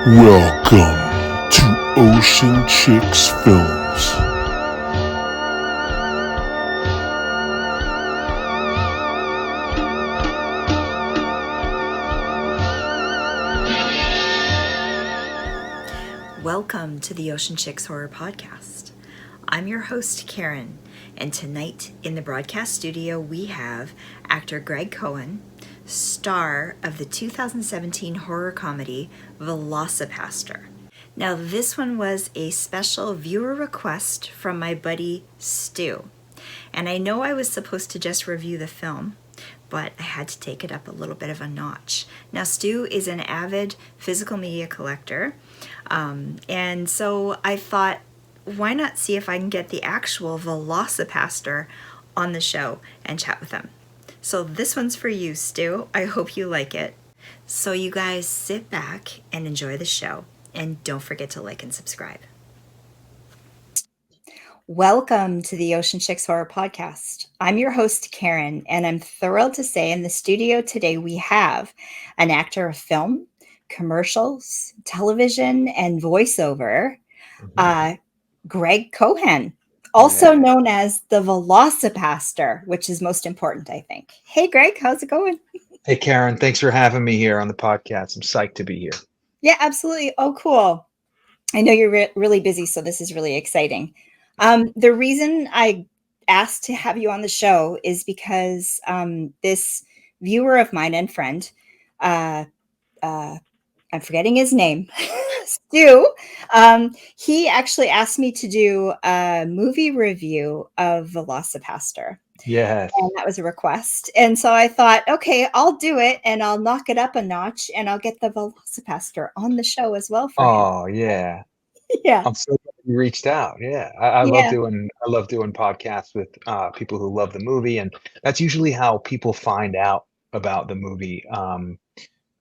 Welcome to Ocean Chicks Films. Welcome to the Ocean Chicks Horror Podcast. I'm your host, Karen, and tonight in the broadcast studio we have actor Greg Cohen, star of the 2017 horror comedy VelociPastor. Now, this one was a special viewer request from my buddy Stu, and I know I was supposed to just review the film, but I had to take it up a little bit of a notch. Now, Stu is an avid physical media collector, and so I thought, why not see if I can get the actual VelociPastor on the show and chat with him. So this one's for you, Stu. I hope you like it. So you guys sit back and enjoy the show, and don't forget to like and subscribe. Welcome to the Ocean Chicks Horror Podcast. I'm your host, Karen, and I'm thrilled to say in the studio today we have an actor of film, commercials, television, and voiceover, Greg Cohan, also known as the VelociPastor, which is most important, I think. Hey, Greg, how's it going? Hey, Karen, thanks for having me here on the podcast. I'm psyched to be here. Yeah, absolutely. Oh, cool. I know you're really busy, so this is really exciting. The reason I asked to have you on the show is because this viewer of mine and friend, I'm forgetting his name, Stu, he actually asked me to do a movie review of VelociPastor. Yes. And that was a request. And so I thought, okay, I'll do it and I'll knock it up a notch and I'll get the VelociPastor on the show as well for him. Oh, yeah. Yeah. I'm so glad you reached out. Yeah. I love doing podcasts with people who love the movie. And that's usually how people find out about the movie,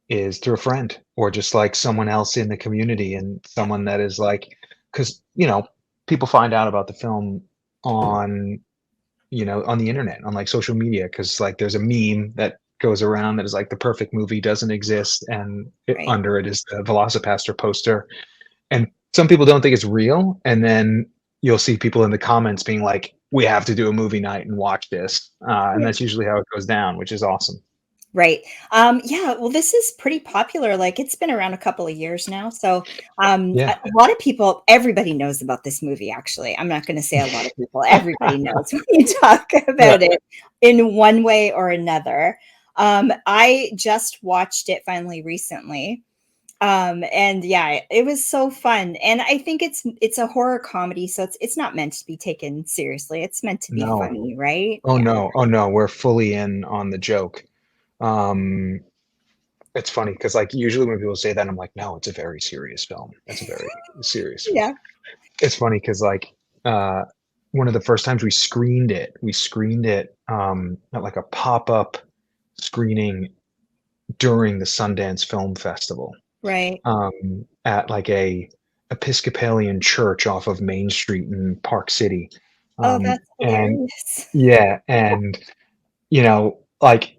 is through a friend or just like someone else in the community and someone that is like, because, people find out about the film on the internet, on like social media, because like there's a meme that goes around that is like the perfect movie doesn't exist, and under it is the VelociPastor poster, and some people don't think it's real, and then you'll see people in the comments being like, we have to do a movie night and watch this, and that's usually how it goes down, which is awesome. Right. Yeah, well, this is pretty popular. Like, it's been around a couple of years now. So a lot of people, everybody knows about this movie, actually. I'm not going to say a lot of people. Everybody knows when you talk about it in one way or another. I just watched it finally recently. And yeah, it was so fun. And I think it's a horror comedy, so it's not meant to be taken seriously. It's meant to be funny, right? Oh, no. We're fully in on the joke. It's funny because like usually when people say that, I'm like, no, it's a very serious film. It's a very serious film. Yeah. It's funny because like one of the first times we screened it at like a pop-up screening during the Sundance Film Festival. Right. At like a Episcopalian church off of Main Street in Park City. Oh, that's hilarious. And like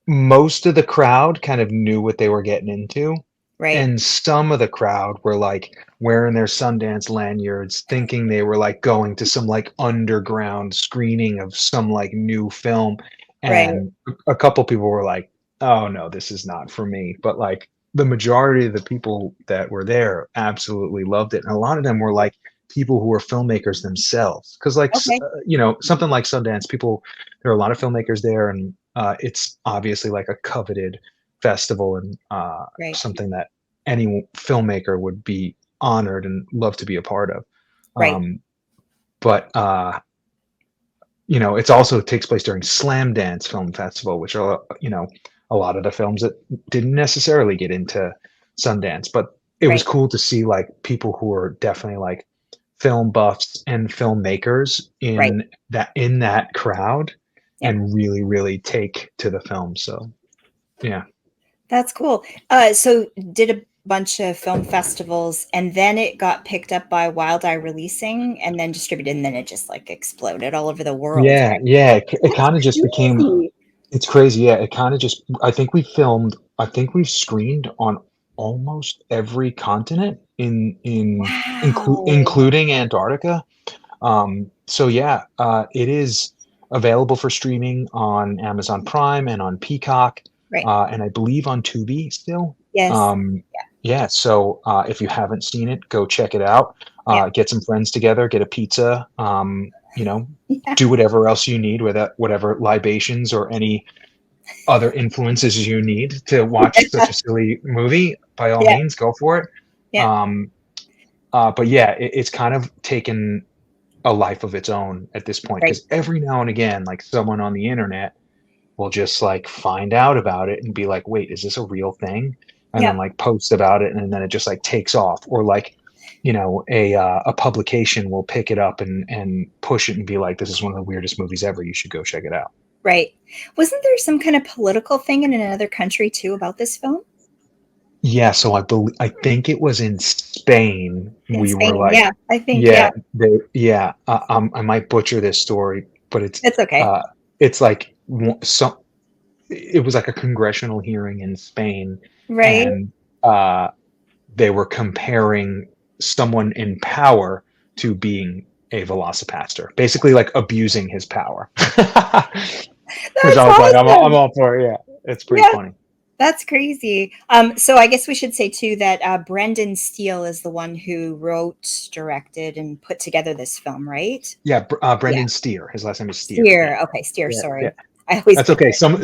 most of the crowd kind of knew what they were getting into. Right. And some of the crowd were like wearing their Sundance lanyards, thinking they were like going to some like underground screening of some like new film. And a couple people were like, oh no, this is not for me. But like the majority of the people that were there absolutely loved it. And a lot of them were like people who were filmmakers themselves. Because like, something like Sundance, there are a lot of filmmakers there, and it's obviously like a coveted festival and something that any filmmaker would be honored and love to be a part of. But it's also takes place during Slam Dance Film Festival, which are a lot of the films that didn't necessarily get into Sundance, but it was cool to see like people who are definitely like film buffs and filmmakers in that crowd. And really, really take to the film. So, yeah. That's cool. So did a bunch of film festivals, and then it got picked up by Wild Eye Releasing and then distributed, and then it just like exploded all over the world. Yeah. It kind of just became, it's crazy. Yeah. It kind of just, I think we've screened on almost every continent Wow. including Antarctica. So yeah, it is available for streaming on Amazon Prime and on Peacock, Right. and I believe on Tubi still. Yes. Yeah, so if you haven't seen it, go check it out. Yeah. Get some friends together, get a pizza, Yeah. do whatever else you need with that, whatever libations or any other influences you need to watch such a silly movie. By all Yeah. means, go for it. Yeah. Um, but yeah, it's kind of taken a life of its own at this point, Right. because every now and again, like someone on the internet will just like find out about it and be like, wait, is this a real thing? And Yeah. then like post about it, and then it just like takes off. Or like, a publication will pick it up and push it and be like, this is one of the weirdest movies ever, you should go check it out. Right. Wasn't there some kind of political thing in another country too about this film? Yeah, so I think it was in Spain. In We were Spain. like, Yeah. I think, yeah, yeah. I might butcher this story, but It's okay. it's like it was like a congressional hearing in Spain, Right. and they were comparing someone in power to being a VelociPastor, basically like abusing his power. Which That's I was like, I'm awesome. all for it. Yeah, it's pretty Yeah. funny. That's crazy. So I guess we should say too that Brendan Steele is the one who wrote, directed, and put together this film, right? Yeah, Yeah. Brendan Steere. His last name is Steere. Steere. Okay, Steere. Yeah, yeah. Sorry, I always That's okay. Some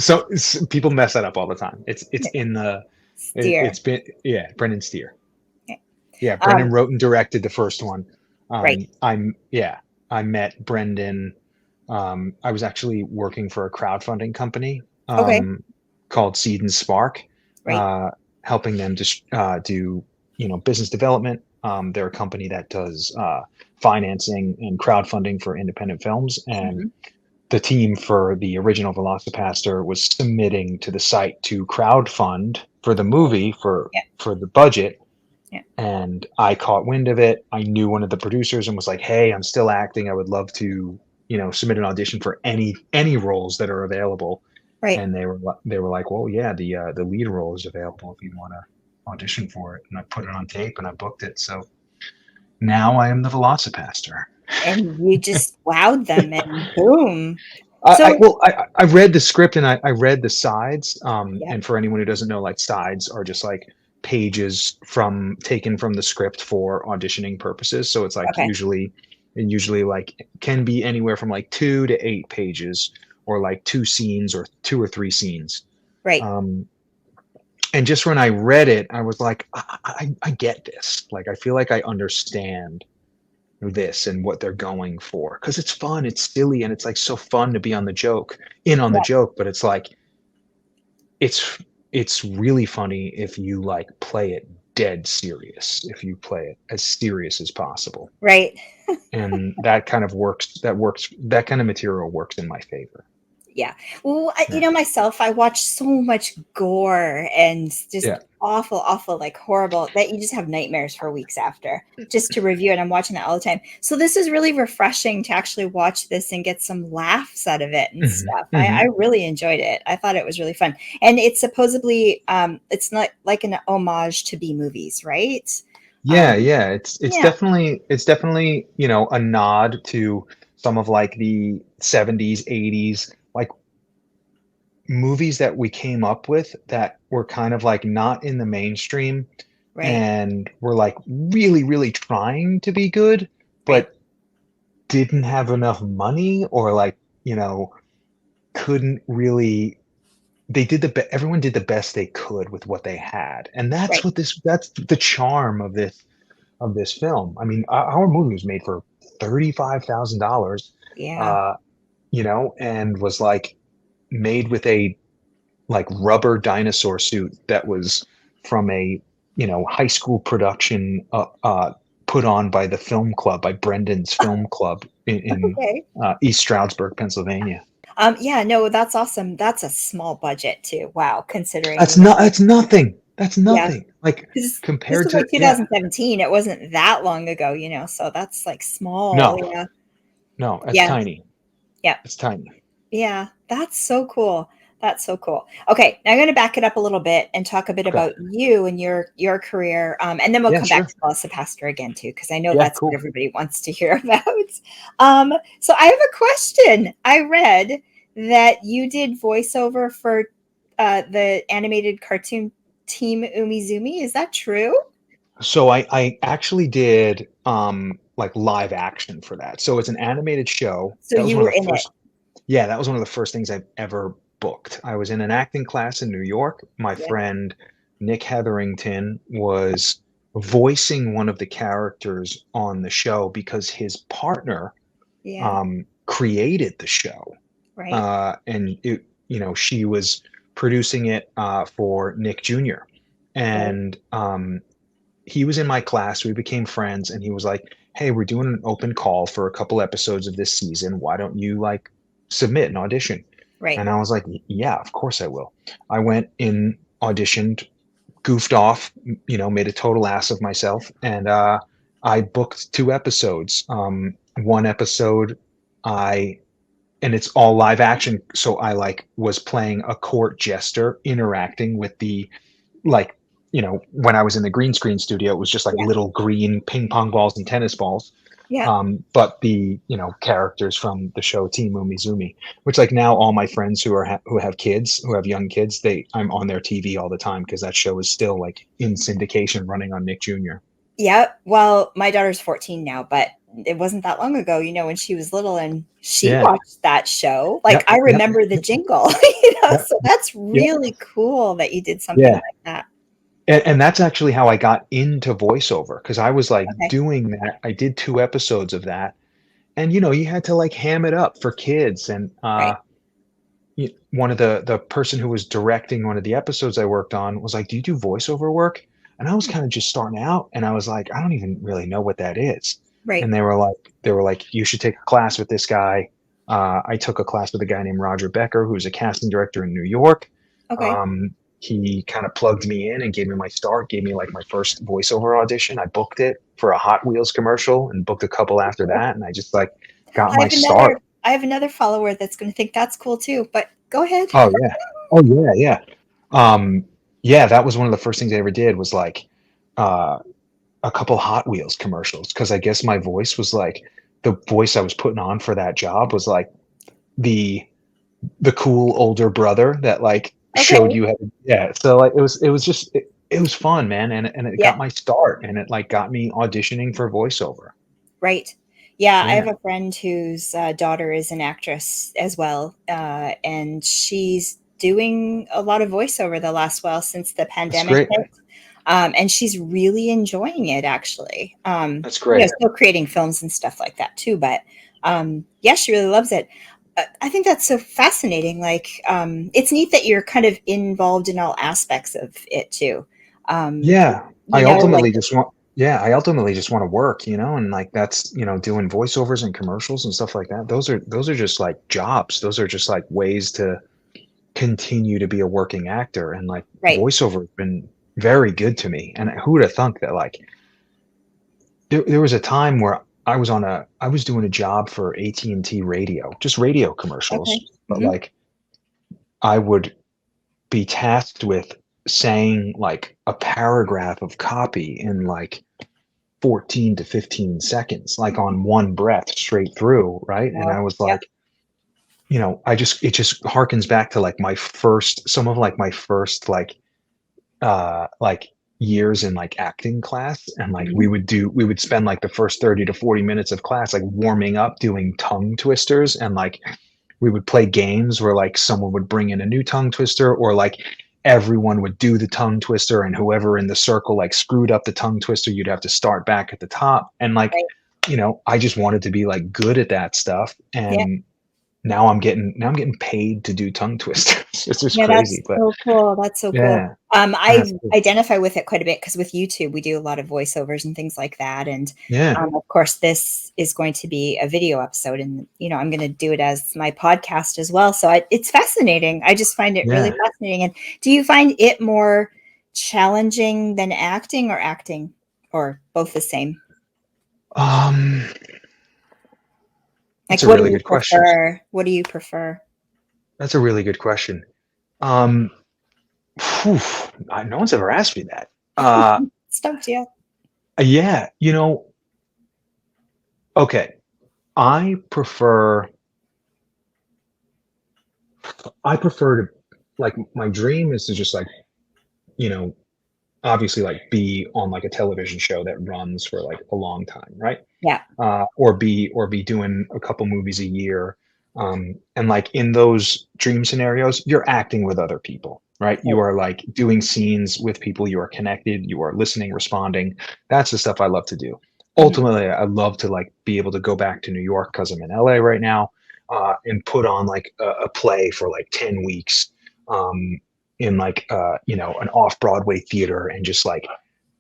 people mess that up all the time. It's in the Steere. it's been yeah, Brendan Steere. Okay. Yeah, Um, Brendan wrote and directed the first one. right. I met Brendan. I was actually working for a crowdfunding company Okay. called Seed and Spark, Right. helping them to do business development. They're a company that does financing and crowdfunding for independent films, and Mhm. the team for the original VelociPastor was submitting to the site to crowdfund for the movie Yeah. for the budget. Yeah. And I caught wind of it. I knew one of the producers and was like, "Hey, I'm still acting. I would love to, submit an audition for any roles that are available." Right. And they were like, "Well, yeah, the lead role is available if you want to audition for it." And I put it on tape and I booked it. So now I am the VelociPastor. And you just wowed them, and boom. I So well, I read the script and I read the sides. yeah. And for anyone who doesn't know, like sides are just like pages taken from the script for auditioning purposes. So it's like Okay. usually like can be anywhere from like 2 to 8 pages, or like 2 scenes or 2 or 3 scenes. Right. And just when I read it, I was like, I get this. Like I feel like I understand this and what they're going for, because it's fun, it's silly, and it's like so fun to be on the joke, Yeah. but it's like it's really funny if you like play it dead serious, if you play it as serious as possible, Right. and that kind of that kind of material works in my favor. Yeah. Well, Yeah, myself, I watch so much gore and just yeah. awful, like horrible that you just have nightmares for weeks after just to review it. I'm watching it all the time. So this is really refreshing to actually watch this and get some laughs out of it and Hmm. stuff. Hmm. I really enjoyed it. I thought it was really fun. And it's supposedly, it's not like an homage to B movies, right? Yeah, Um, yeah, it's yeah, definitely a nod to some of like the 70s 80s, like movies that we came up with that were kind of like not in the mainstream, right, and were like really really trying to be good, right, but didn't have enough money, or like couldn't really, everyone did the best they could with what they had, and right. that's the charm of this film. I mean, our movie was made for $35,000, Yeah, uh and was like made with a like rubber dinosaur suit that was from a high school production, put on by the film club, by Brendan's film club in okay. East Stroudsburg, Pennsylvania. Yeah, no, that's awesome. That's a small budget too. Wow, considering, That's nothing. That's yeah, nothing. Like because this compared was to, like yeah, 2017. It wasn't that long ago, so that's like small. no, Yeah. no, it's Yeah. tiny. Yeah. It's tiny. Yeah. That's so cool. That's so cool. Okay, now I'm going to back it up a little bit and talk a bit Okay. about you and your career, and then we'll Yeah, come back sure. to VelociPastor again too, because I know Yeah, that's what cool. everybody wants to hear about. So I have a question. I read that you did voiceover for the animated cartoon Team Umizoomi. Is that true? So I actually did like live action for that. So it's an animated show. So That was you one were of the in it, first Yeah, that was one of the first things I've ever booked. I was in an acting class in New York. My yeah, friend Nick Hetherington was voicing one of the characters on the show because his partner yeah, created the show. right, And she was producing it for Nick Jr. right, And he was in my class. We became friends, and he was like, "Hey, we're doing an open call for a couple episodes of this season. Why don't you like submit an audition?" right. And I was like, "Yeah, of course I will." I went in, auditioned, goofed off, made a total ass of myself, and I booked 2 episodes. One episode, I and it's all live action, so I like was playing a court jester interacting with the like when I was in the green screen studio, it was just like Yeah, little green ping pong balls and tennis balls. yeah. But the characters from the show Team Umizoomi, which like now all my friends who have kids, who have young kids, I'm on their TV all the time because that show is still like in syndication running on Nick Jr. Yeah, well, my daughter's 14 now, but it wasn't that long ago, when she was little and she Yeah. watched that show. Like, Yep. I Yep. remember the jingle, Yep. so that's Yep. really cool that you did something Yeah. like that. And that's actually how I got into voiceover because I was like Okay, doing that. I did 2 episodes of that, and you had to like ham it up for kids. And right. one of the person who was directing one of the episodes I worked on was like, "Do you do voiceover work?" And I was kind of just starting out, and I was like, "I don't even really know what that is." Right. And they were like, "You should take a class with this guy." I took a class with a guy named Roger Becker, who's a casting director in New York. Okay. Um, he kind of plugged me in and gave me my start, gave me like my first voiceover audition. I booked it for a Hot Wheels commercial and booked a couple after Cool. that, and I just like got I my have another start. I have another follower that's going to think that's cool too, but go ahead. Oh yeah. Oh yeah, yeah. Um, yeah, that was one of the first things I ever did was like uh, a couple Hot Wheels commercials because I guess my voice was like the voice I was putting on for that job was like the the cool older brother that like showed Okay. you how to, yeah. So like it was fun, man, and it Yeah. got my start and it like got me auditioning for voiceover. Right. Yeah, I have Yeah, a friend whose daughter is an actress as well, and she's doing a lot of voiceover the last while since the that's pandemic great. hit, and she's really enjoying it actually. That's great. Still creating films and stuff like that too, but yeah, she really loves it. I think that's so fascinating. Like, it's neat that you're kind of involved in all aspects of it too. Um, Yeah, like, I ultimately just want to work, and like that's, doing voiceovers and commercials and stuff like that. Those are just like jobs. Those are just like ways to continue to be a working actor. And like right. voiceover has been very good to me. And who would have thunk that like there was a time where I was doing a job for AT&T radio, just radio Okay. commercials, but Hmm. like I would be tasked with saying like a paragraph of copy in like 14 to 15 seconds, like on one breath straight through, right? And I Wow. was Yep. like, it just harkens back to like some of like my first like years in like acting class. And like Mhm. we would spend like the first 30 to 40 minutes of class like warming up doing tongue twisters, and like we would play games where like someone would bring in a new tongue twister, or like everyone would do the tongue twister, and whoever in the circle like screwed up the tongue twister, you'd have to start back at the top. And like, Right. I just wanted to be like good at that stuff. Yeah. And now I'm getting paid to do tongue twisters. It's just Yeah, that's crazy. But so cool. That's so cool. yeah, I absolutely. identify with it quite a bit because with YouTube, we do a lot of voiceovers and things like that. And Yeah, of course, this is going to be a video episode, and I'm going to do it as my podcast as well. So it's fascinating. I just find it really yeah. fascinating. And do you find it more challenging than acting, or both the same? Um, that's Like, a what do really you good question. prefer? What do you prefer? That's a really good question. Um, Phew, no one's ever asked me that. Stumped you. Yeah, okay. I prefer to, like, my dream is to just, like, you know, obviously, like, be on, like, a television show that runs for, like, a long time, right? Yeah. Or be doing a couple movies a year. And, like, in those dream scenarios, you're acting with other people, right? You Right. are, like, doing scenes with people, you are connected, you are listening, responding. That's the stuff I love to do. Mhm. Ultimately, I love to, like, be able to go back to New York because I'm in LA right now, and put on, like, a play for, like, 10 weeks, um, in, like, an off-Broadway theater, and just, like,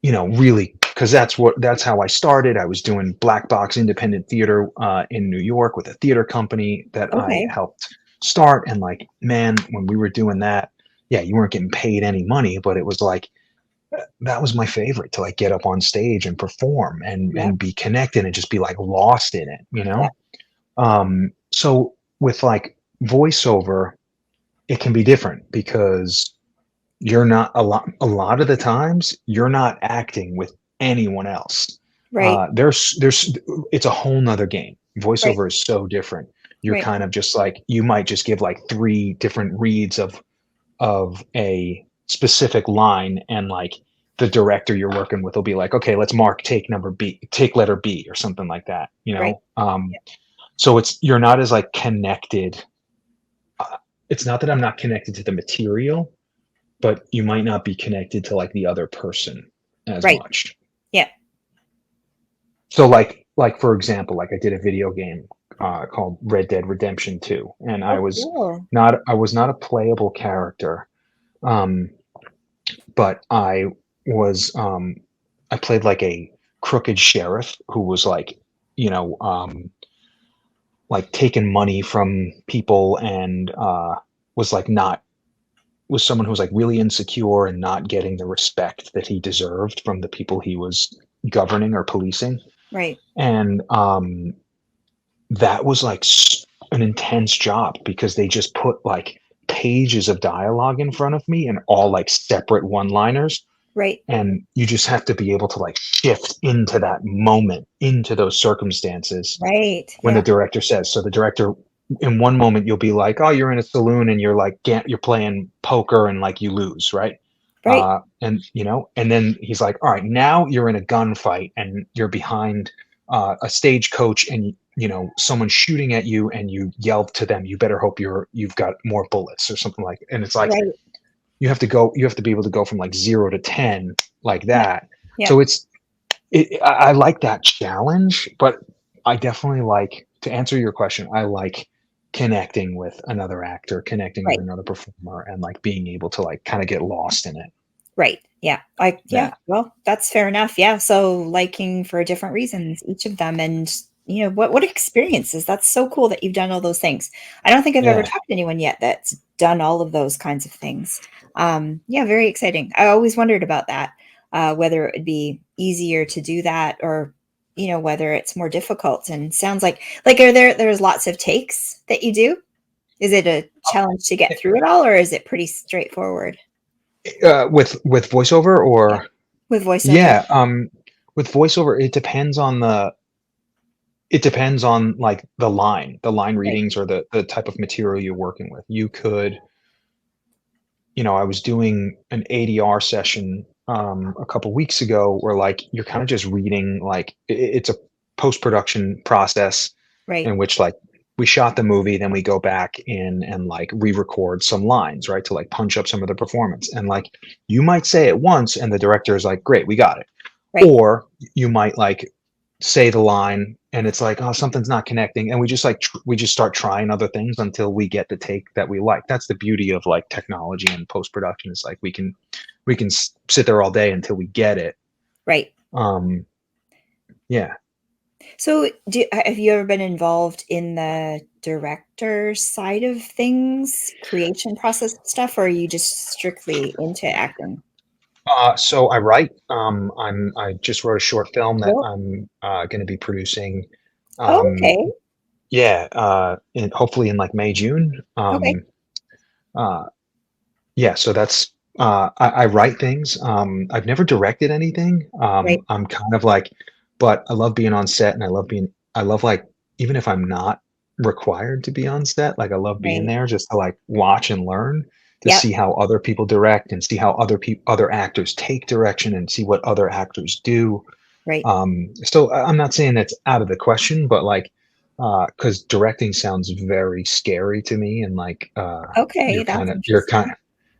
really, because that's how I started. I was doing black box independent theater in New York with a theater company that I Okay. helped start. And, like, man, when we were doing that, yeah, you weren't getting paid any money, but it was like, that was my favorite, to, like, get up on stage and perform and Yeah. be connected and just be, like, lost in it, Yeah. so with, like, voiceover, it can be different because you're not a lot of the times you're not acting with anyone else. Right. There's It's a whole nother game. Right. Voiceover is so different. You're Right. kind of just like, you might just give, like, three different reads of a specific line, and, like, the director you're working with will be like, okay, let's mark take letter B, or something like that, Right. so you're not as, like, connected. It's not that I'm not connected to the material, but you might not be connected to, like, the other person as Right. much. Yeah. So, like, for example, like, I did a video game called Red Dead Redemption 2, and Oh, cool. I was not a playable character, um, but I played, like, a crooked sheriff who was, like, you know, like, taking money from people, and was like not was someone who was, like, really insecure and not getting the respect that he deserved from the people he was governing or policing. Right. And that was, like, an intense job, because they just put, like, pages of dialogue in front of me, and all, like, separate one liners. Right. And you just have to be able to, like, shift into that moment, into those circumstances, Right. when the Yeah. director says. So the director, in one moment, you'll be like, oh, you're in a saloon, and you're, like, you're playing poker, and, like, you lose, right? Right. And then he's like, all right, now you're in a gunfight, and you're behind a stagecoach, and, someone's shooting at you, and you yell to them, you better hope you've got more bullets, or something like. And it's like, Right. you have to be able to go from, like, 0 to 10, like Yeah. that. Yeah. So I like that challenge, but I definitely like, to answer your question, I like connecting with another actor, connecting with Right. another performer, and, like, being able to, like, kind of get lost in it. Right. Yeah. Yeah. Yeah. Well, that's fair enough. Yeah. So liking for different reasons, each of them, and what experiences. That's so cool that you've done all those things. I don't think I've ever Yeah. talked to anyone yet that's done all of those kinds of things. Yeah, very exciting. I always wondered about that, whether it would be easier to do that, or whether it's more difficult. And sounds like there's lots of takes that you do. Is it a challenge to get through it all, or is it pretty straightforward? With voiceover, Yeah, or with voiceover. yeah, with voiceover, it depends on, like, the line Right. readings, or the type of material you're working with. You could, I was doing an ADR session a couple weeks ago, where, like, you're kind of just reading, like, it's a post-production process, Right. in which, like, we shot the movie, then we go back in and, like, re-record some lines, right, to, like, punch up some of the performance. And, like, you might say it once, and the director is like, great, we got it. Right. Or you might, like, say the line, and it's like, oh, something's not connecting, and we just, like, we just start trying other things until we get the take that we like. That's the beauty of, like, technology and post production. Is like, we can sit there all day until we get it. Right. um yeah. So, have you ever been involved in the director side of things, creation process stuff, or are you just strictly into acting? So I write. I just wrote a short film that Cool. I'm going to be producing. Oh, um okay. yeah, hopefully in, like, May, June. Okay. Uh yeah, so that's I write things. I've never directed anything. Right, I'm kind of like, but I love being on set, and I love like even if I'm not required to be on set, like I love being right. there just to like watch and learn, to Yep, see how other people direct and see how other actors take direction and see what other actors do. right. So I'm not saying that's out of the question, but like, because directing sounds very scary to me, and like, Okay, that's you're kind interesting. of,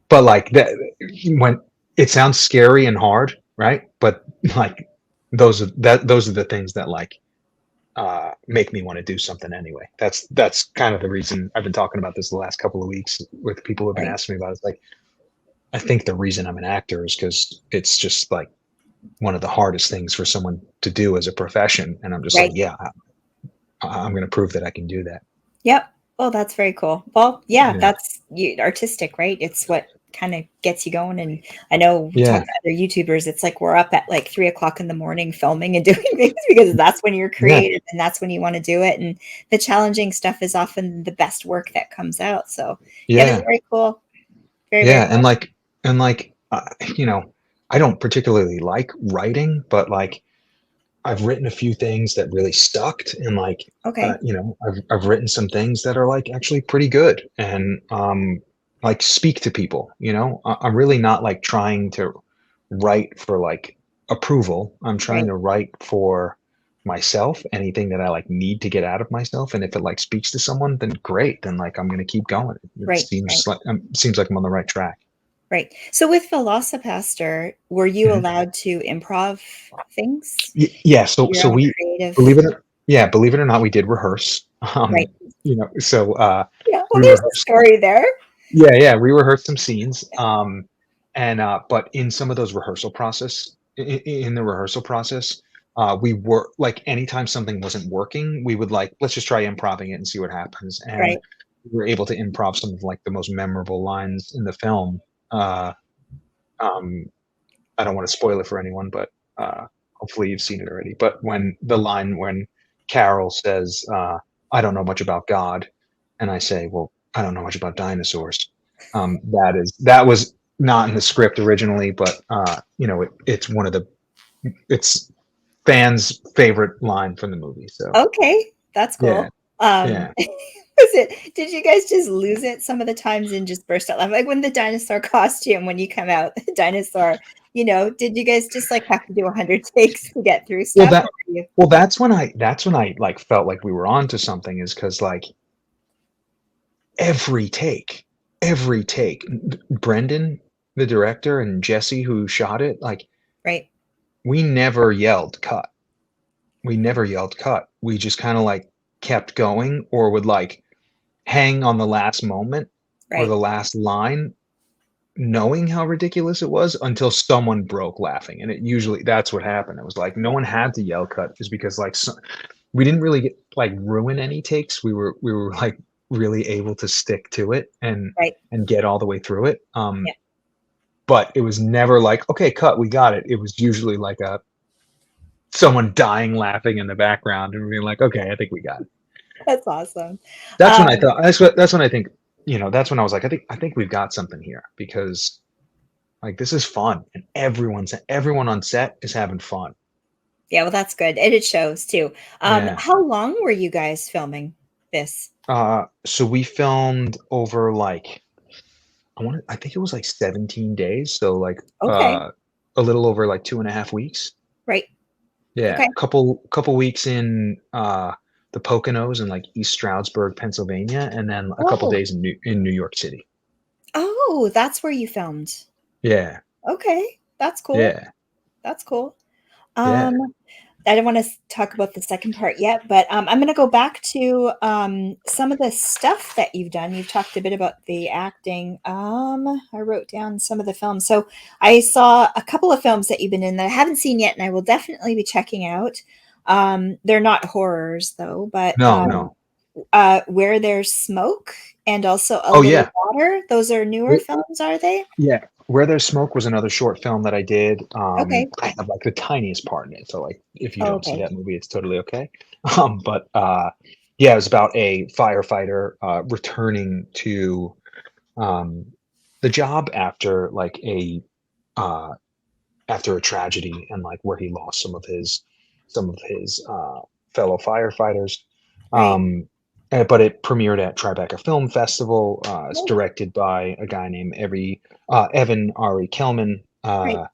but like that when it sounds scary and hard, right? But like, those are the things that like make me want to do something anyway. That's kind of the reason I've been talking about this the last couple of weeks with people who've been Right, asking me about it. It's like I think the reason I'm an actor is because it's just like one of the hardest things for someone to do as a profession. And I'm just like, right. yeah, I'm going to prove that I can do that. Yep. Well, that's very cool. Well, yeah, Yeah. that's artistic, right? It's what kind of gets you going. And I know we talk Yeah. to other YouTubers, it's like we're up at like 3 o'clock in the morning filming and doing things because that's when you're Yeah. creative and that's when you want to do it. And the challenging stuff is often the best work that comes out. So, yeah, that's Yeah. very cool. Very, very Yeah. cool. And like, you know, I don't particularly like writing, but like, I've written a few things that really sucked, and like, Okay. I've written some things that are like actually pretty good, and like speak to people. I'm really not like trying to write for like approval. I'm trying Right. to write for myself. Anything that I like need to get out of myself, and if it like speaks to someone, then great. Then like I'm gonna keep going. It Right. Right. seems like I'm on the right track. Right. So with VelociPastor, were you Mhm. allowed to improv things? Yeah, so Your own we creative? believe it or yeah, believe it or not, we did rehearse. Right. So Yeah. Well, we there's a rehearsed. story there. Yeah, we rehearsed some scenes. And but in some of those rehearsal process, in the rehearsal process, we were like anytime something wasn't working, we would like let's just try improving it and see what happens. And Right. we were able to improv some of like the most memorable lines in the film. Uh, um, I don't want to spoil it for anyone, but hopefully you've seen it already. But when Carol says, "I don't know much about God," and I say, "Well, I don't know much about dinosaurs," that was not in the script originally, but it's fans' favorite line from the movie. So Okay, that's yeah, cool. Um, yeah. did you guys just lose it some of the times and just burst out laughing? Like when the dinosaur costume, when you come out, the dinosaur, did you guys just like have to do 100 takes to get through Well, stuff? Or that were you, well, that's when I like felt like we were onto something, is because like every take, every take. Brendan, the director, and Jesse, who shot it, like right, we never yelled cut. We never yelled cut. We just kind of like kept going, or would like hang on the last moment or right, the last line, knowing how ridiculous it was until someone broke laughing. And it usually that's what happened. It was like no right, one had to yell cut, just because like we didn't really get like ruin any takes. We were like really able to stick to it right. and get all the way through it. Yeah, But it was never like, okay, cut, we got it. It was usually like a someone dying laughing in the background and being like, okay, I think we got it. that's awesome. That's when I Um, thought that's when I think, that's when I was like, I think we've got something here, because like this is fun, and everyone on set is having fun. yeah, well, that's good. And it shows too. Yeah. How long were you guys filming this? So we filmed over like I think it was like 17 days. So like Okay, a little over like 2.5 weeks. right. Yeah. Okay. Couple weeks in the Poconos in like East Stroudsburg, Pennsylvania, and then a couple Oh, days in New York City. oh, that's where you filmed. Yeah. Okay, that's cool. Yeah. That's cool. Yeah. Um, I don't want to talk about the second part yet, but I'm going to go back to some of the stuff that you've done. You've talked a bit about the acting. I wrote down some of the films. So I saw a couple of films that you've been in that I haven't seen yet, and I will definitely be checking out. They're not horrors though, but No, no. Where There's Smoke and also A Oh Little yeah. Water. Those are newer films, are they? Yeah, Where There's Smoke was another short film that I did. Okay. I have like the tiniest part in it, so like if you Oh, don't see okay. that movie, it's totally okay. But yeah, it was about a firefighter returning to um, the job after like uh, after a tragedy and like where he lost some of his fellow firefighters. Right. But it premiered at Tribeca Film Festival. It's Oh, directed by a guy named Evan Ari Kelman. right.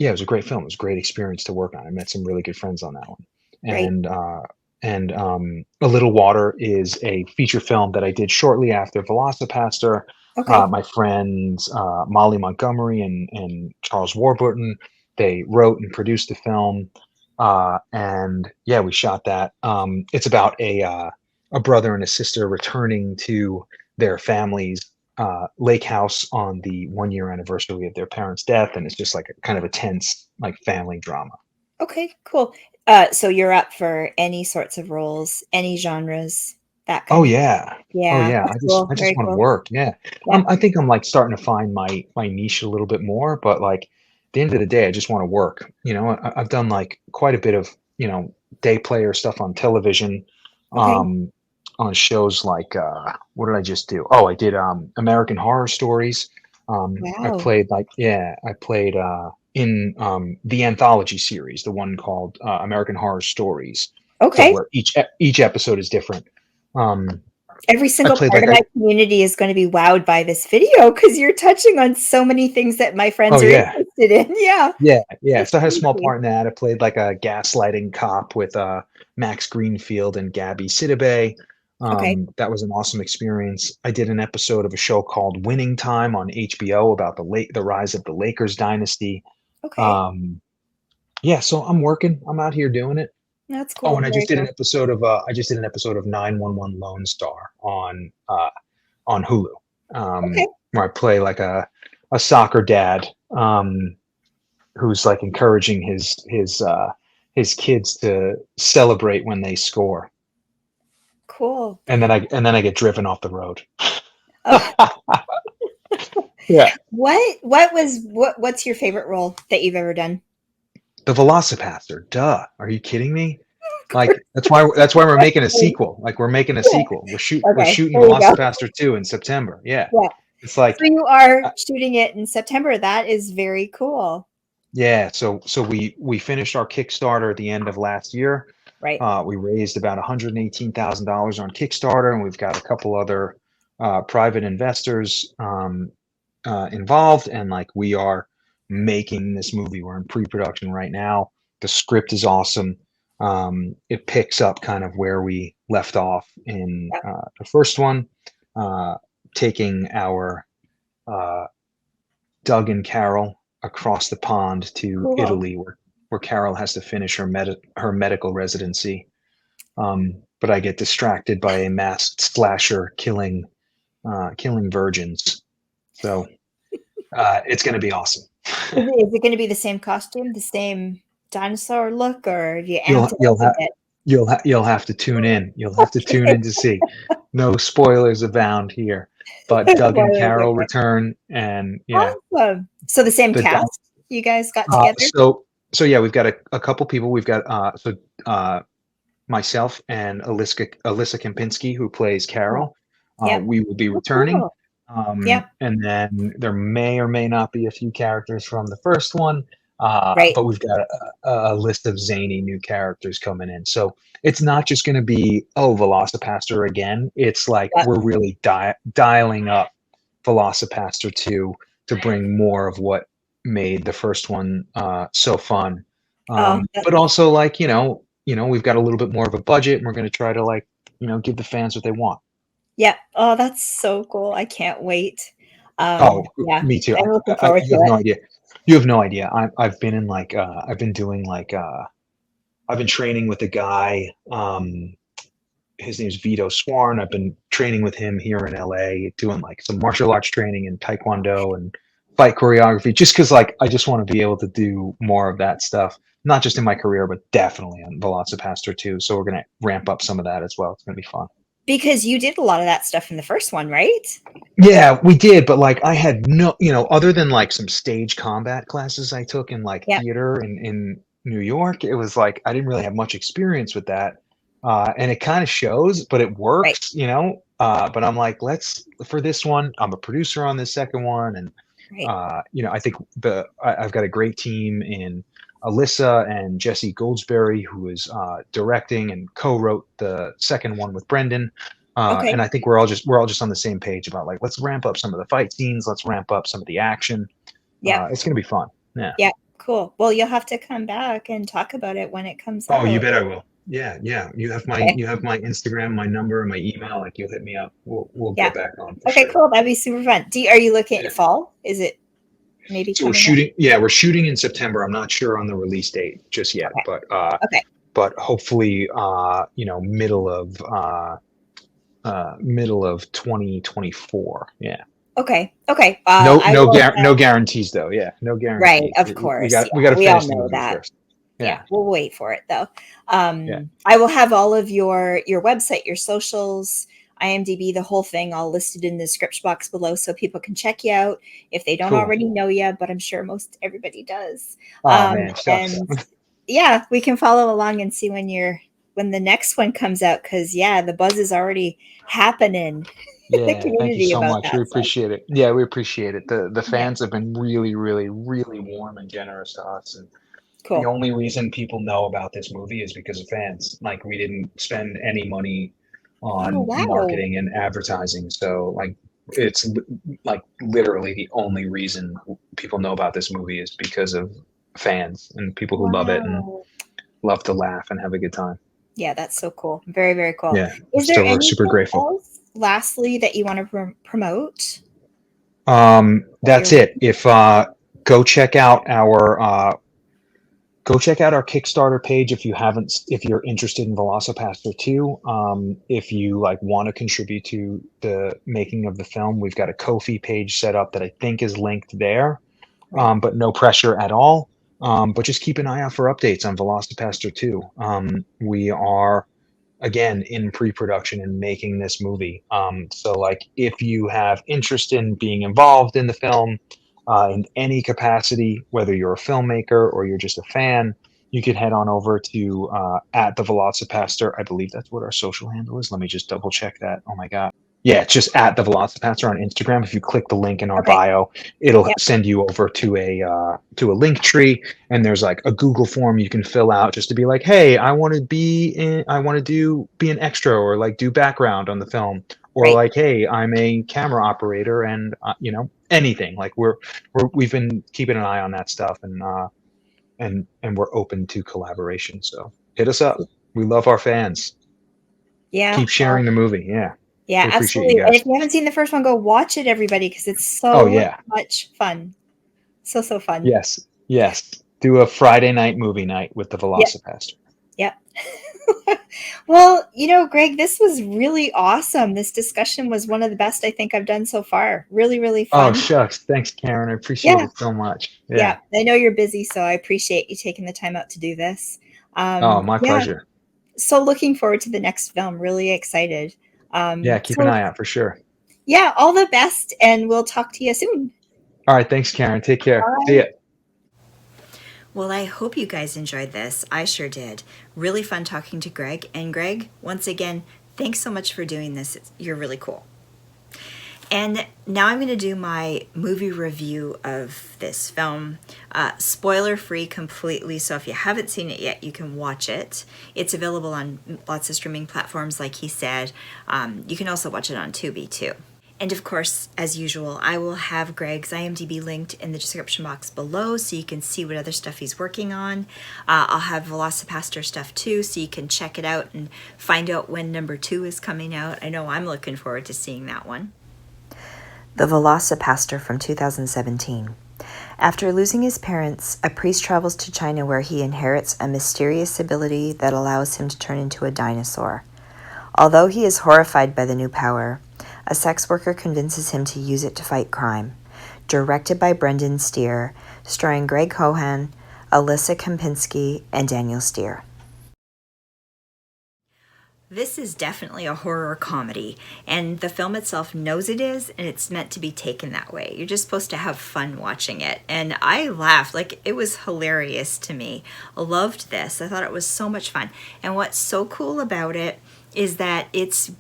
Yeah, it was a great film. It was a great experience to work on. I met some really good friends on that one. Right. And A Little Water is a feature film that I did shortly after VelociPastor. Okay. My friends Molly Montgomery and Charles Warburton, they wrote and produced the film. And yeah, we shot that. It's about a brother and a sister returning to their family's lake house on the 1 year anniversary of their parents' death, and it's just like a kind of a tense like family drama. Okay, cool. So you're up for any sorts of roles, any genres, that Oh kind of. yeah. Oh Yeah, yeah. that's I just cool. I just Very want to cool. work. Yeah. Yeah. I think I'm like starting to find my niche a little bit more, but like at the end of the day, I just want to work. I've done like quite a bit of, day player stuff on television, Okay. um, on shows like what did I just do? Oh, I did American Horror Stories. Wow. I played in the anthology series, the one called American Horror Stories. So Okay. where each episode is different. Um, Every I single played part like of my community is going to be wowed by this video because you're touching on so many things that my oh friends are yeah, interested in. Yeah. yeah. That's So I had a small crazy. part in that. I played like a gaslighting cop with Max Greenfield and Gabby Sidibe. Okay. That was an awesome experience. I did an episode of a show called Winning Time on HBO about the rise of the Lakers dynasty. Okay. Um, yeah, so I'm working. I'm out here doing it. That's Oh, cool. and Very cool. I just did an episode of 911 Lone Star on Hulu, Okay. where I play like a soccer dad, who's like encouraging his kids to celebrate when they score, Cool. and then I get driven off the road. Oh, Yeah, what's your favorite role that you've ever done? the VelociPastor. Duh, are you kidding me? Of Like course. that's why we're making a sequel. Like we're making a Yeah. sequel. We're Okay. shooting There you go. VelociPastor 2 in September. Yeah, Yeah. it's So like you are shooting it in September. That is very cool. yeah. So we finished our Kickstarter at the end of last year. Right. We raised about $118,000 on Kickstarter, and we've got a couple other private investors involved. And like we are making this movie. We're in pre-production right now. The script is awesome. It picks up kind of where we left off in Yeah. the first one, uh, taking our uh, Doug and Carol across the pond to Cool. Italy, where Carol has to finish her medical residency. But I get distracted by a masked slasher killing virgins. So it's going to be awesome. Is it going to be the same costume, the same dinosaur look, or have you You'll amped it up you'll a have bit? you'll have to tune in. You'll have to tune in to see. No spoilers abound here. But Okay. Doug and Spoilers, Carol okay. return, and yeah, Awesome. So the same the cast you guys got uh, together? so so yeah, we've got a couple people. We've got myself and Alyssa Kempinski, who plays Yeah. Carol. Yep. We will be Oh, returning. cool. Yep. And then there may or may not be a few characters from the first one, Right. but we've got a list of zany new characters coming in. So it's not just going to be, oh, VelociPastor again. It's like Yep. we're really dialing up VelociPastor 2 to bring more of what made the first one so fun. Oh, But also like, we've got a little bit more of a budget, and we're going to try to like, give the fans what they want. yeah. Oh, that's so cool. I can't wait. Oh, Yeah, me too. I'm looking forward You to have it. no idea. You have no idea. I've been in like I've been doing like I've been training with a guy. His name's Vito Swarn. I've been training with him here in LA, doing like some martial arts training and taekwondo and fight choreography. Just because like I just want to be able to do more of that stuff, not just in my career, but definitely on VelociPastor too. So we're gonna ramp up some of that as well. It's gonna be fun. Because you did a lot of that stuff in the first one, right? Yeah, we did, but like I had no, other than like some stage combat classes I took in like Yeah. theater in New York, it was like I didn't really have much experience with that. And it kind of shows, but it Right. works, But I'm like, for this one, I'm a producer on this second one. And, Right. I think I've got a great team in Alyssa and Jesse Goldsberry, who is directing and co-wrote the second one with Brendan. Okay. And I think we're all just on the same page about like, let's ramp up some of the fight scenes. Let's ramp up some of the action. Yeah. It's going to be fun. Yeah. Yeah. Cool. Well, you'll have to come back and talk about it when it comes Oh, you out. bet I will. Yeah, yeah. You have Okay. my Instagram, my number, and my email. Like you'll hit me up. We'll Yeah. get back on for Okay, sure. cool. That'd be super fun. Are you looking Yeah. at fall? Is it maybe So we're coming up? shooting. Yeah, we're shooting in September. I'm not sure on the release date just yet, Okay. but Okay. but hopefully, middle of 2024. Yeah. Okay. Okay. No guarantees though. Yeah, no guarantees. Right, of We course. got Yeah, to we all finish the know movie that. first. Yeah, we'll wait for it though. Yeah. I will have all of your website, your socials, IMDb, the whole thing all listed in the description box below so people can check you out if they don't Cool. already know you, but I'm sure most everybody does. Oh man, shucks. And yeah, we can follow along and see when the next one comes out, because the buzz is already happening in the Yeah, thank you community so about much. that. We So, appreciate it. Yeah, we appreciate it. The yeah, fans have been really, really, really warm and generous to us. And the cool. only reason people know about this movie is because of fans. Like we didn't spend any money Oh, on wow. marketing and advertising. So like it's like literally the only reason people know about this movie is because of fans and people who love it and Wow. love to laugh and have a good time. Yeah, that's so cool. Very, very cool. Yeah, Is there we're super anything grateful. else, lastly, that you want to promote? That's it. If go check out our Kickstarter page if you're interested in VelociPastor 2. If you like want to contribute to the making of the film, we've got a Ko-fi page set up that I think is linked there. Right. But no pressure at all. But just keep an eye out for updates on VelociPastor 2. We are again in pre-production and making this movie. So like if you have interest in being involved in the film in any capacity, whether you're a filmmaker or you're just a fan, you can head on over to at the VelociPastor. I believe that's what our social handle is. Let me just double check that. Oh my God. Yeah, it's just at the VelociPastor on Instagram. If you click the link in our Okay. bio, it'll Yep. send you over to a link tree, and there's like a Google form you can fill out just to be like, hey, I want to be an extra or like do background on the film, or Right. like, hey, I'm a camera operator, and anything. Like we've been keeping an eye on that stuff, and we're open to collaboration. So hit us up. We love our fans. Yeah. Keep sharing the movie. Yeah. Yeah, We appreciate absolutely. you And guys. if you haven't seen the first one, go watch it, everybody, because it's Oh so yeah. much fun. So fun. Yes. Do a Friday night movie night with the Yep. VelociPastor. Yep. Well, Greg, this was really awesome. This discussion was one of the best I think I've done so far. Really, really Oh fun. shucks. Thanks, Karen. I appreciate Yeah. it so much. Yeah. I know you're busy, so I appreciate you taking the time out to do this. Oh, my pleasure. So looking forward to the next film. Really excited. Keep an eye out for sure. Yeah, all the best, and we'll talk to you soon. All right. Thanks, Karen. Take care. Bye. See ya. Well, I hope you guys enjoyed this. I sure did. Really fun talking to Greg. And Greg, once again, thanks so much for doing this. You're really cool. And now I'm going to do my movie review of this film. Spoiler-free completely, so if you haven't seen it yet, you can watch it. It's available on lots of streaming platforms, like he said. You can also watch it on Tubi, too. And of course, as usual, I will have Greg's IMDb linked in the description box below so you can see what other stuff he's working on. I'll have VelociPastor stuff too, so you can check it out and find out when number 2 is coming out. I know I'm looking forward to seeing that one. The VelociPastor from 2017. After losing his parents, a priest travels to China where he inherits a mysterious ability that allows him to turn into a dinosaur. Although he is horrified by the new power, a sex worker convinces him to use it to fight crime. Directed by Brendan Steere, starring Greg Cohan, Alyssa Kempinski, and Daniel Steere. This is definitely a horror comedy, and the film itself knows it is, and it's meant to be taken that way. You're just supposed to have fun watching it, and I laughed. Like, it was hilarious to me. I loved this. I thought it was so much fun, and what's so cool about it is that it's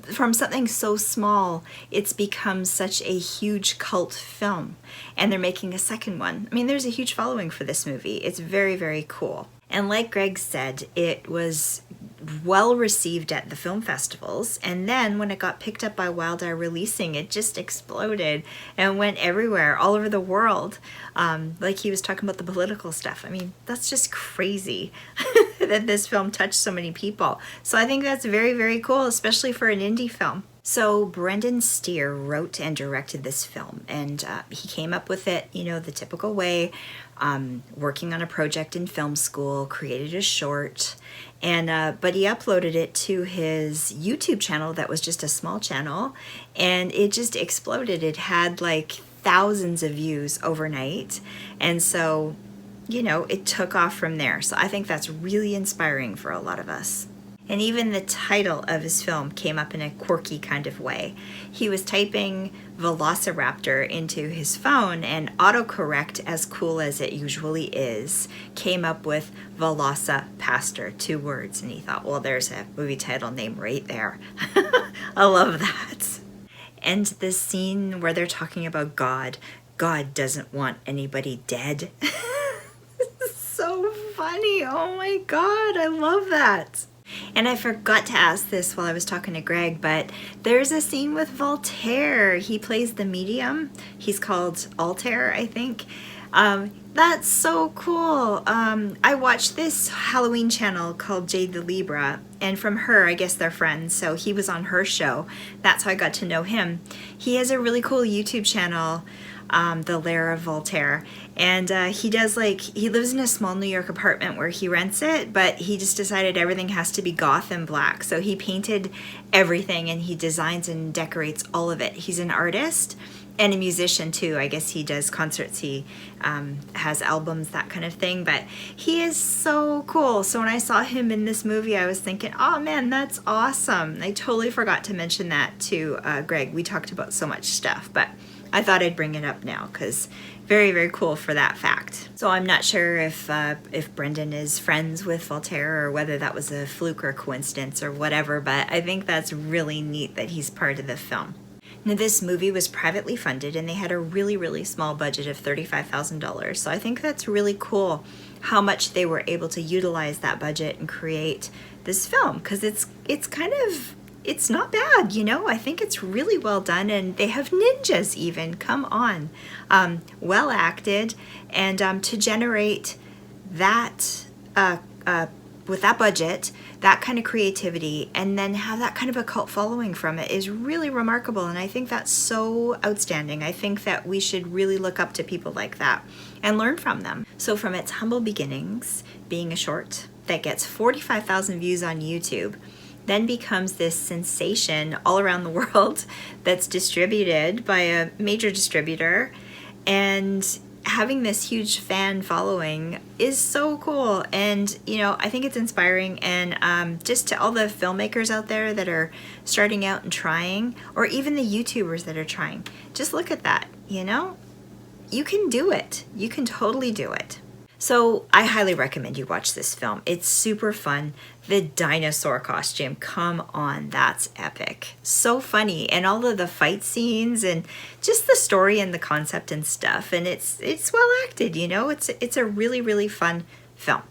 from something so small, it's become such a huge cult film, and they're making a second one. I mean, there's a huge following for this movie. It's very, very cool. And like Greg said, it was well received at the film festivals, and then when it got picked up by Wild Eye Releasing, it just exploded and went everywhere, all over the world. Like he was talking about the political stuff. I mean, that's just crazy that this film touched so many people. So I think that's very, very cool, especially for an indie film. So Brendan Steere wrote and directed this film, and he came up with it, the typical way, working on a project in film school, created a short, and but he uploaded it to his YouTube channel that was just a small channel, and it just exploded. It had like thousands of views overnight, and so, it took off from there. So I think that's really inspiring for a lot of us. And even the title of his film came up in a quirky kind of way. He was typing Velociraptor into his phone, and autocorrect, as cool as it usually is, came up with VelociPastor, 2 words. And he thought, well, there's a movie title name right there. I love that. And the scene where they're talking about God doesn't want anybody dead. So funny. Oh my God, I love that. And I forgot to ask this while I was talking to Greg, but there's a scene with Voltaire. He plays the medium. He's called Altair, I think. That's so cool. I watched this Halloween channel called Jade the Libra, and from her, I guess they're friends, so he was on her show. That's how I got to know him. He has a really cool YouTube channel, The Lair of Voltaire, and he lives in a small New York apartment where he rents it, but he just decided everything has to be goth and black, so he painted everything and he designs and decorates all of it. He's an artist and a musician too. I guess he does concerts, he has albums, that kind of thing, but he is so cool. So when I saw him in this movie, I was thinking, oh man, that's awesome. I totally forgot to mention that to Greg. We talked about so much stuff, but I thought I'd bring it up now because very, very cool for that fact. So I'm not sure if Brendan is friends with Voltaire or whether that was a fluke or coincidence or whatever, but I think that's really neat that he's part of the film. Now, this movie was privately funded, and they had a really, really small budget of $35,000. So I think that's really cool how much they were able to utilize that budget and create this film, because it's not bad, I think it's really well done, and they have ninjas even. Come on. Well acted, and to generate that with that budget, that kind of creativity, and then have that kind of a cult following from it is really remarkable, and I think that's so outstanding. I think that we should really look up to people like that and learn from them. So from its humble beginnings, being a short that gets 45,000 views on YouTube, then becomes this sensation all around the world that's distributed by a major distributor, and having this huge fan following is so cool. And I think it's inspiring, and just to all the filmmakers out there that are starting out and trying, or even the YouTubers that are trying, just look at that. You can do it. You can totally do it. So I highly recommend you watch this film. It's super fun. The dinosaur costume, come on, that's epic. So funny, and all of the fight scenes and just the story and the concept and stuff. And it's well acted, It's a really, really fun film.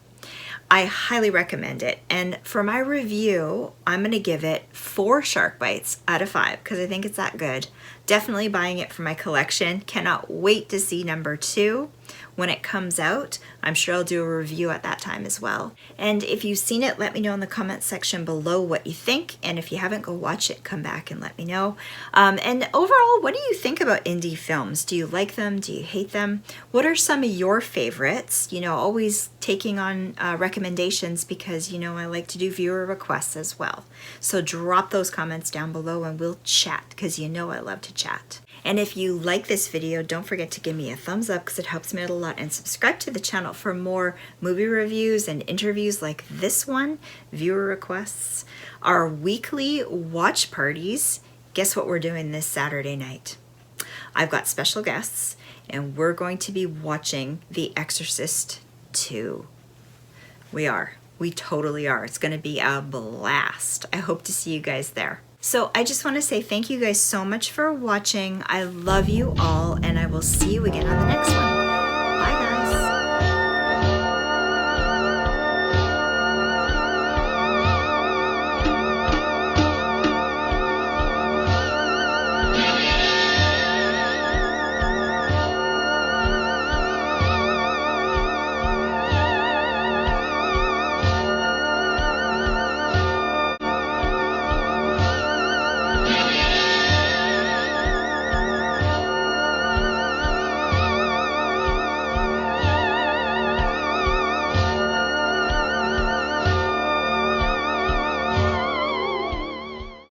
I highly recommend it. And for my review, I'm going to give it 4 shark bites out of 5 because I think it's that good. Definitely buying it for my collection. Cannot wait to see number 2 when it comes out. I'm sure I'll do a review at that time as well. And if you've seen it, let me know in the comments section below what you think. And if you haven't, go watch it, come back and let me know. And overall, what do you think about indie films? Do you like them? Do you hate them? What are some of your favorites? Always taking on recommendations because, I like to do viewer requests as well. So drop those comments down below and we'll chat because I love to chat. And if you like this video, don't forget to give me a thumbs up because it helps me out a lot, and subscribe to the channel for more movie reviews and interviews like this one, viewer requests, our weekly watch parties. Guess what we're doing this Saturday night? I've got special guests, and we're going to be watching The Exorcist 2. We totally are. It's going to be a blast. I hope to see you guys there. So I just want to say thank you guys so much for watching. I love you all, and I will see you again on the next